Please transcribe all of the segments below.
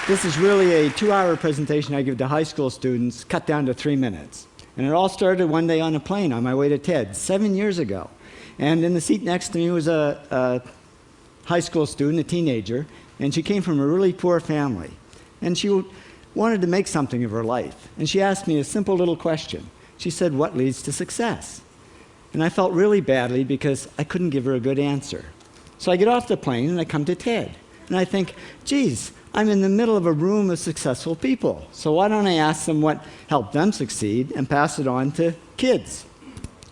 This is really a 2-hour presentation I give to high school students, cut down to 3 minutes. And it all started one day on a plane on my way to TED, 7 years ago. And in the seat next to me was a high school student, a teenager, and she came from a really poor family. And she wanted to make something of her life. And she asked me a simple little question. She said, "What leads to success?" And I felt really badly because I couldn't give her a good answer. So I get off the plane and I come to TED. And I think, geez, I'm in the middle of a room of successful people. So why don't I ask them what helped them succeed and pass it on to kids?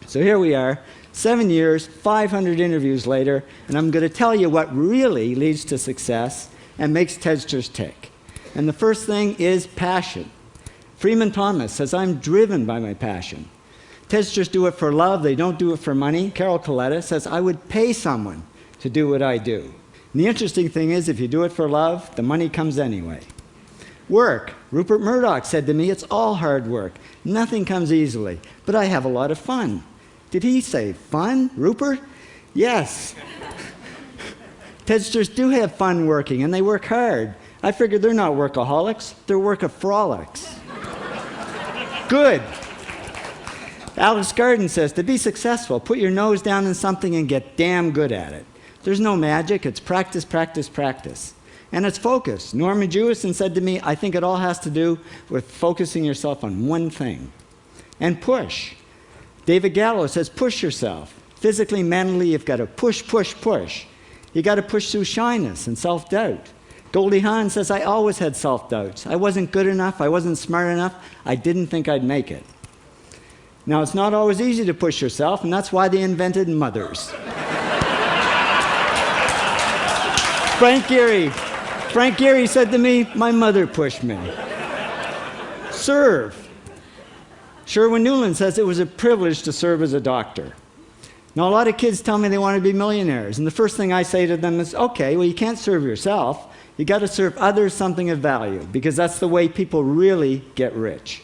So here we are, 7 years, 500 interviews later, and I'm going to tell you what really leads to success and makes TEDsters tick. And the first thing is passion. Freeman Thomas says, "I'm driven by my passion." TEDsters do it for love, they don't do it for money. Carol Coletta says, "I would pay someone to do what I do." And the interesting thing is, if you do it for love, the money comes anyway. Work. Rupert Murdoch said to me, "It's all hard work. Nothing comes easily, but I have a lot of fun." Did he say fun, Rupert? Yes. TEDsters do have fun working, and they work hard. I figured they're not workaholics, they're workaholics. Good. Alex Garden says, "To be successful, put your nose down in something and get damn good at it." There's no magic, it's practice, practice, practice. And it's focus. Norman Jewison said to me, "I think it all has to do with focusing yourself on one thing." And push. David Gallo says, "Push yourself. Physically, mentally, you've got to push, push, push. You got to push through shyness and self-doubt." Goldie Hawn says, "I always had self-doubts. I wasn't good enough, I wasn't smart enough, I didn't think I'd make it." Now, it's not always easy to push yourself, and that's why they invented mothers. Frank Gehry said to me, "My mother pushed me." Serve. Sherwin Newland says, "It was a privilege to serve as a doctor." Now, a lot of kids tell me they want to be millionaires, and the first thing I say to them is, okay, well, you can't serve yourself. You got to serve others something of value, because that's the way people really get rich.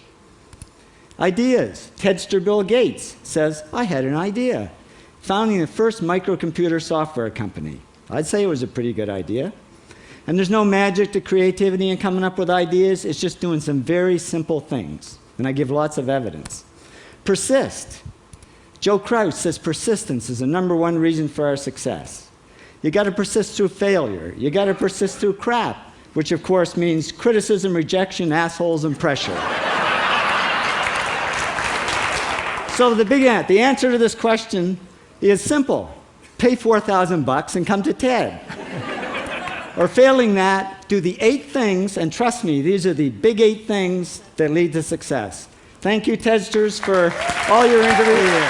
Ideas. TEDster Bill Gates says, "I had an idea," founding the first microcomputer software company. I'd say it was a pretty good idea. And there's no magic to creativity and coming up with ideas. It's just doing some very simple things. And I give lots of evidence. Persist. Joe Kraus says persistence is the #1 reason for our success. You got to persist through failure. You got to persist through crap, which of course means criticism, rejection, assholes, and pressure. So the answer to this question is simple. Pay $4,000 and come to TED. Or failing that, do the 8 things, and trust me, these are the big 8 things that lead to success. Thank you, TEDsters, for all your interviews.